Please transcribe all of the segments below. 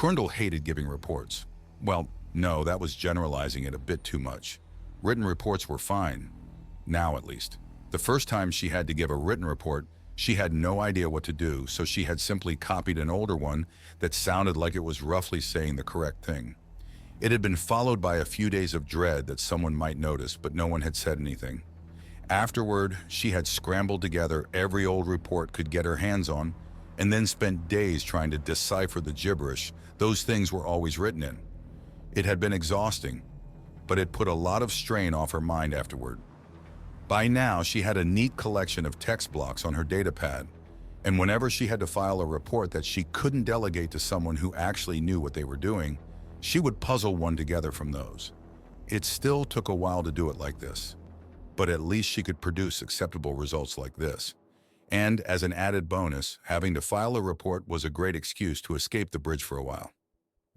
Krundle hated giving reports. Well, no, that was generalizing it a bit too much. Written reports were fine. Now, at least. The first time she had to give a written report, she had no idea what to do, so she had simply copied an older one that sounded like it was roughly saying the correct thing. It had been followed by a few days of dread that someone might notice, but no one had said anything. Afterward, she had scrambled together every old report could get her hands on, and then spent days trying to decipher the gibberish those things were always written in. It had been exhausting, but it put a lot of strain off her mind afterward. By now, she had a neat collection of text blocks on her data pad, and whenever she had to file a report that she couldn't delegate to someone who actually knew what they were doing, she would puzzle one together from those. It still took a while to do it like this, but at least she could produce acceptable results like this. And as an added bonus, having to file a report was a great excuse to escape the bridge for a while.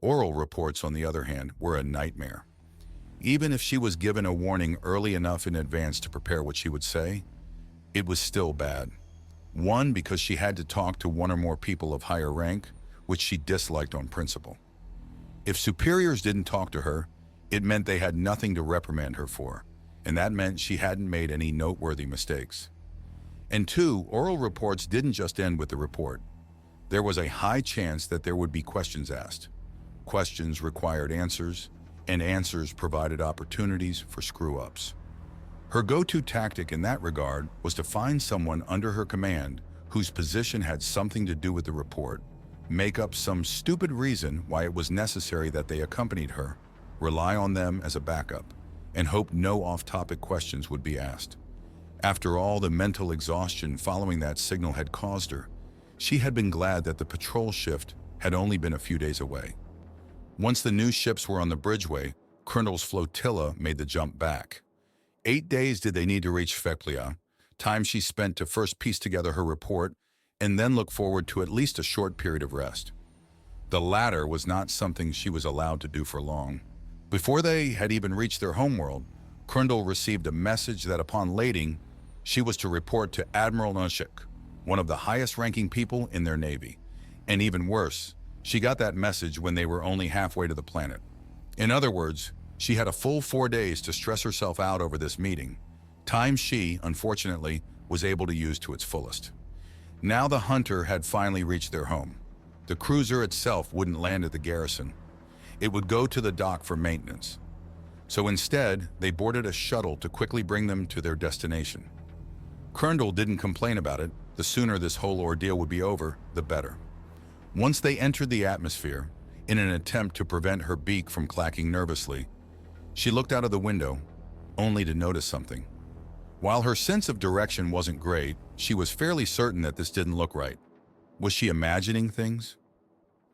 Oral reports, on the other hand, were a nightmare. Even if she was given a warning early enough in advance to prepare what she would say, it was still bad. One, because she had to talk to one or more people of higher rank, which she disliked on principle. If superiors didn't talk to her, it meant they had nothing to reprimand her for, and that meant she hadn't made any noteworthy mistakes. And two, oral reports didn't just end with the report. There was a high chance that there would be questions asked. Questions required answers, and answers provided opportunities for screw-ups. Her go-to tactic in that regard was to find someone under her command whose position had something to do with the report, make up some stupid reason why it was necessary that they accompanied her, rely on them as a backup, and hope no off-topic questions would be asked. After all the mental exhaustion following that signal had caused her, she had been glad that the patrol shift had only been a few days away. Once the new ships were on the bridgeway, Krundle's flotilla made the jump back. 8 days did they need to reach Feklia, time she spent to first piece together her report and then look forward to at least a short period of rest. The latter was not something she was allowed to do for long. Before they had even reached their homeworld, Krundle received a message that upon lading, she was to report to Admiral Nushik, one of the highest-ranking people in their navy. And even worse, she got that message when they were only halfway to the planet. In other words, she had a full 4 days to stress herself out over this meeting, time she, unfortunately, was able to use to its fullest. Now the Hunter had finally reached their home. The cruiser itself wouldn't land at the garrison. It would go to the dock for maintenance. So instead, they boarded a shuttle to quickly bring them to their destination. Krundle didn't complain about it. The sooner this whole ordeal would be over, the better. Once they entered the atmosphere, in an attempt to prevent her beak from clacking nervously, she looked out of the window, only to notice something. While her sense of direction wasn't great, she was fairly certain that this didn't look right. Was she imagining things?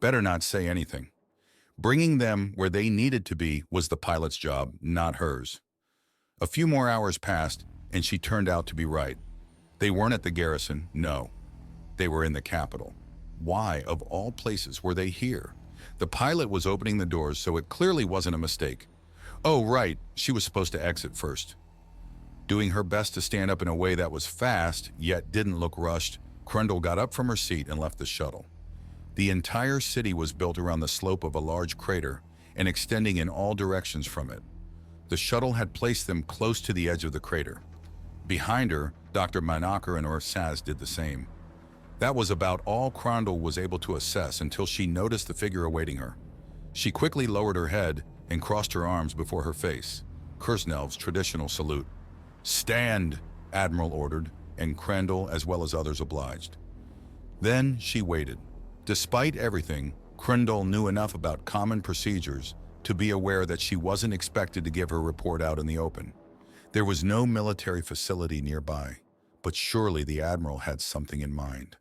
Better not say anything. Bringing them where they needed to be was the pilot's job, not hers. A few more hours passed, and she turned out to be right. They weren't at the garrison, no. They were in the capital. Why, of all places, were they here? The pilot was opening the doors, so it clearly wasn't a mistake. Oh, right, she was supposed to exit first. Doing her best to stand up in a way that was fast, yet didn't look rushed, Krundle got up from her seat and left the shuttle. The entire city was built around the slope of a large crater and extending in all directions from it. The shuttle had placed them close to the edge of the crater. Behind her, Dr. Manaker and Orsaz did the same. That was about all Krundle was able to assess until she noticed the figure awaiting her. She quickly lowered her head and crossed her arms before her face, Kursnelv's traditional salute. "Stand," Admiral ordered, and Krundle as well as others obliged. Then she waited. Despite everything, Krundle knew enough about common procedures to be aware that she wasn't expected to give her report out in the open. There was no military facility nearby, but surely the Admiral had something in mind.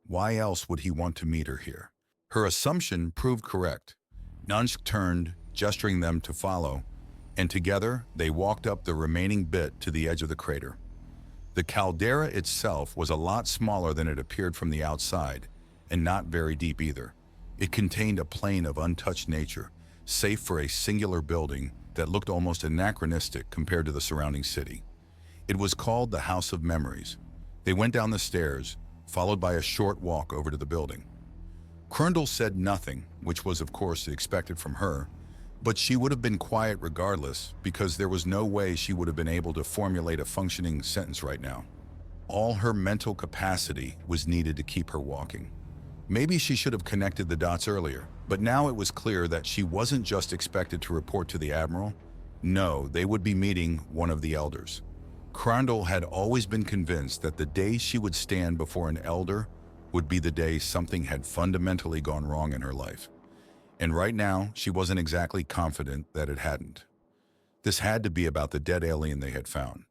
Why else would he want to meet her here? Her assumption proved correct. Nunsk turned, gesturing them to follow, and together they walked up the remaining bit to the edge of the crater. The caldera itself was a lot smaller than it appeared from the outside, and not very deep either. It contained a plain of untouched nature, safe for a singular building that looked almost anachronistic compared to the surrounding city. It was called the House of Memories. They went down the stairs, followed by a short walk over to the building. Krundle said nothing, which was of course expected from her, but she would have been quiet regardless because there was no way she would have been able to formulate a functioning sentence right now. All her mental capacity was needed to keep her walking. Maybe she should have connected the dots earlier, but now it was clear that she wasn't just expected to report to the Admiral. No, they would be meeting one of the elders. Krundle had always been convinced that the day she would stand before an elder would be the day something had fundamentally gone wrong in her life. And right now, she wasn't exactly confident that it hadn't. This had to be about the dead alien they had found.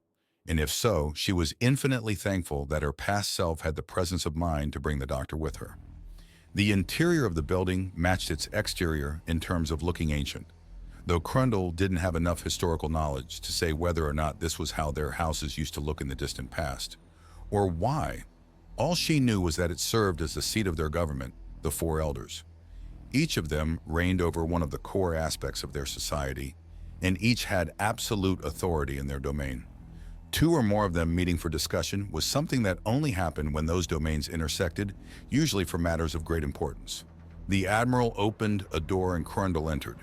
And if so, she was infinitely thankful that her past self had the presence of mind to bring the doctor with her. The interior of the building matched its exterior in terms of looking ancient, though Krundle didn't have enough historical knowledge to say whether or not this was how their houses used to look in the distant past, or why. All she knew was that it served as the seat of their government, the Four Elders. Each of them reigned over one of the core aspects of their society, and each had absolute authority in their domain. Two or more of them meeting for discussion was something that only happened when those domains intersected, usually for matters of great importance. The Admiral opened a door and Krundle entered.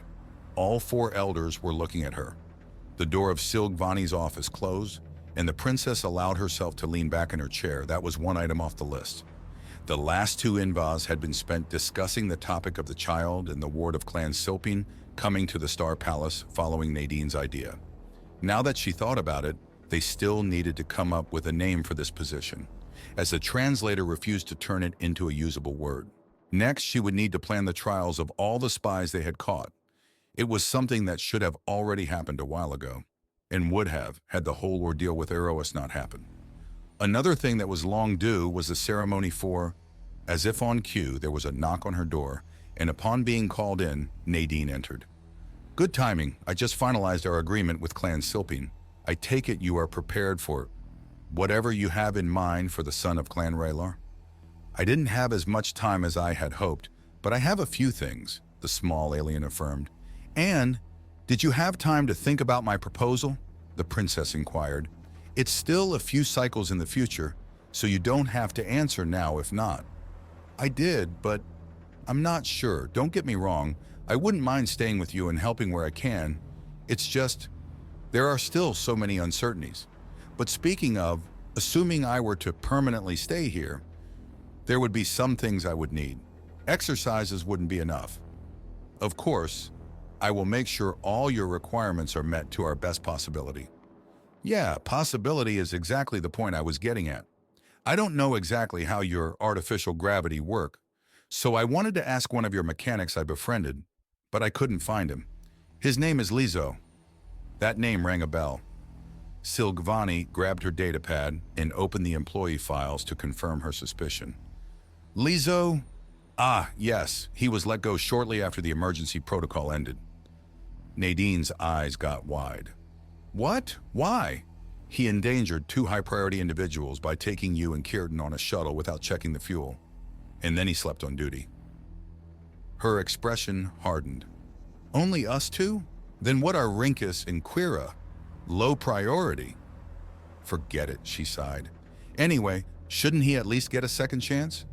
All four elders were looking at her. The door of Silgvani's office closed, and the princess allowed herself to lean back in her chair. That was one item off the list. The last two invas had been spent discussing the topic of the child and the ward of Clan Silpine coming to the Star Palace following Nadine's idea. Now that she thought about it, they still needed to come up with a name for this position, as the translator refused to turn it into a usable word. Next, she would need to plan the trials of all the spies they had caught. It was something that should have already happened a while ago, and would have had the whole ordeal with Eros not happened. Another thing that was long due was the ceremony for, as if on cue, there was a knock on her door, and upon being called in, Nadine entered. Good timing. I just finalized our agreement with Clan Silpine. I take it you are prepared for whatever you have in mind for the son of Clan Raylar? I didn't have as much time as I had hoped, but I have a few things, the small alien affirmed. And, did you have time to think about my proposal? The princess inquired. It's still a few cycles in the future, so you don't have to answer now if not. I did, but I'm not sure. Don't get me wrong. I wouldn't mind staying with you and helping where I can. It's just, there are still so many uncertainties. But speaking of, assuming I were to permanently stay here, there would be some things I would need. Exercises wouldn't be enough. Of course, I will make sure all your requirements are met to our best possibility. Yeah, possibility is exactly the point I was getting at. I don't know exactly how your artificial gravity work, so I wanted to ask one of your mechanics I befriended, but I couldn't find him. His name is Lizo. That name rang a bell. Silgvani grabbed her datapad and opened the employee files to confirm her suspicion. Lizo? Ah, yes, he was let go shortly after the emergency protocol ended. Nadine's eyes got wide. What? Why? He endangered two high-priority individuals by taking you and Kierton on a shuttle without checking the fuel. And then he slept on duty. Her expression hardened. Only us two? Then what are Rinkus and Quira? Low priority. Forget it, she sighed. Anyway, shouldn't he at least get a second chance?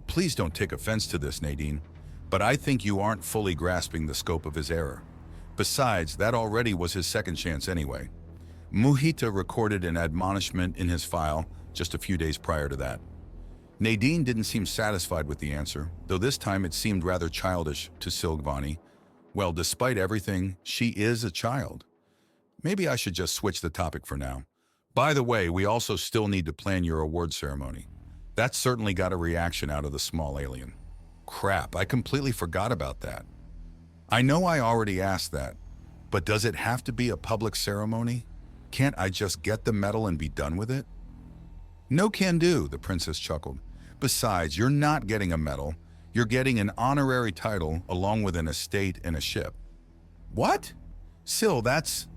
Please don't take offense to this, Nadine, but I think you aren't fully grasping the scope of his error. Besides, that already was his second chance anyway. Muhita recorded an admonishment in his file just a few days prior to that. Nadine didn't seem satisfied with the answer, though this time it seemed rather childish to Silgvani. Well, despite everything, she is a child. Maybe I should just switch the topic for now. By the way, we also still need to plan your award ceremony. That certainly got a reaction out of the small alien. Crap, I completely forgot about that. I know I already asked that, but does it have to be a public ceremony? Can't I just get the medal and be done with it? No can do, the princess chuckled. Besides, you're not getting a medal. You're getting an honorary title along with an estate and a ship. What? Sil, that's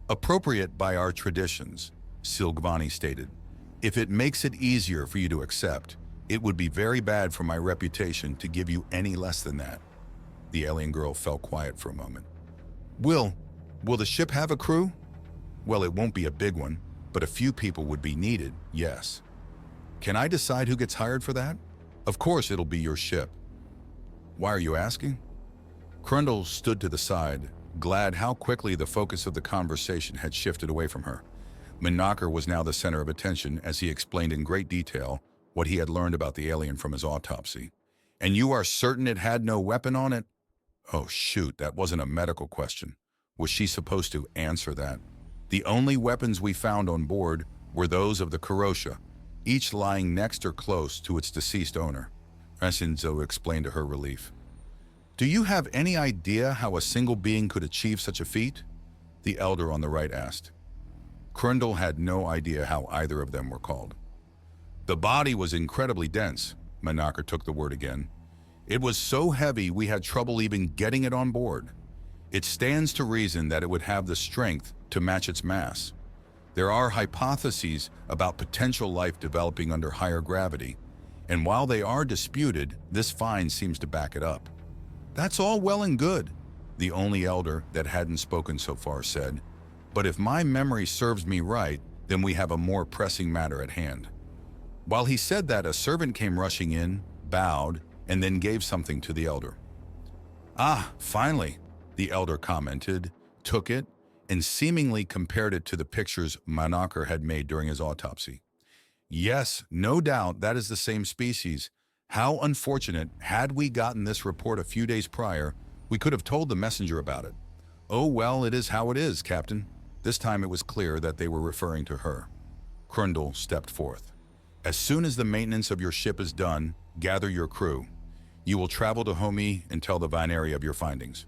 appropriate by our traditions, Silgvani stated. If it makes it easier for you to accept, it would be very bad for my reputation to give you any less than that. The alien girl fell quiet for a moment. Will the ship have a crew? Well, it won't be a big one, but a few people would be needed, yes. Can I decide who gets hired for that? Of course it'll be your ship. Why are you asking? Krundle stood to the side, glad how quickly the focus of the conversation had shifted away from her. Menaker was now the center of attention as he explained in great detail what he had learned about the alien from his autopsy. And you are certain it had no weapon on it? Oh shoot, that wasn't a medical question. Was she supposed to answer that? The only weapons we found on board were those of the Kurosha, each lying next or close to its deceased owner. Asinzo explained to her relief. Do you have any idea how a single being could achieve such a feat? The elder on the right asked. Krundle had no idea how either of them were called. The body was incredibly dense, Menaker took the word again. It was so heavy we had trouble even getting it on board. It stands to reason that it would have the strength to match its mass. There are hypotheses about potential life developing under higher gravity, and while they are disputed, this find seems to back it up. That's all well and good, the only elder that hadn't spoken so far said, but if my memory serves me right, then we have a more pressing matter at hand. While he said that, a servant came rushing in, bowed, and then gave something to the elder. Ah, finally, the elder commented, took it, and seemingly compared it to the pictures Menaker had made during his autopsy. Yes, no doubt that is the same species. How unfortunate, had we gotten this report a few days prior, we could have told the messenger about it. Oh well, it is how it is, Captain. This time it was clear that they were referring to her. Krundle stepped forth. As soon as the maintenance of your ship is done, gather your crew. You will travel to Homi and tell the Vineri of your findings.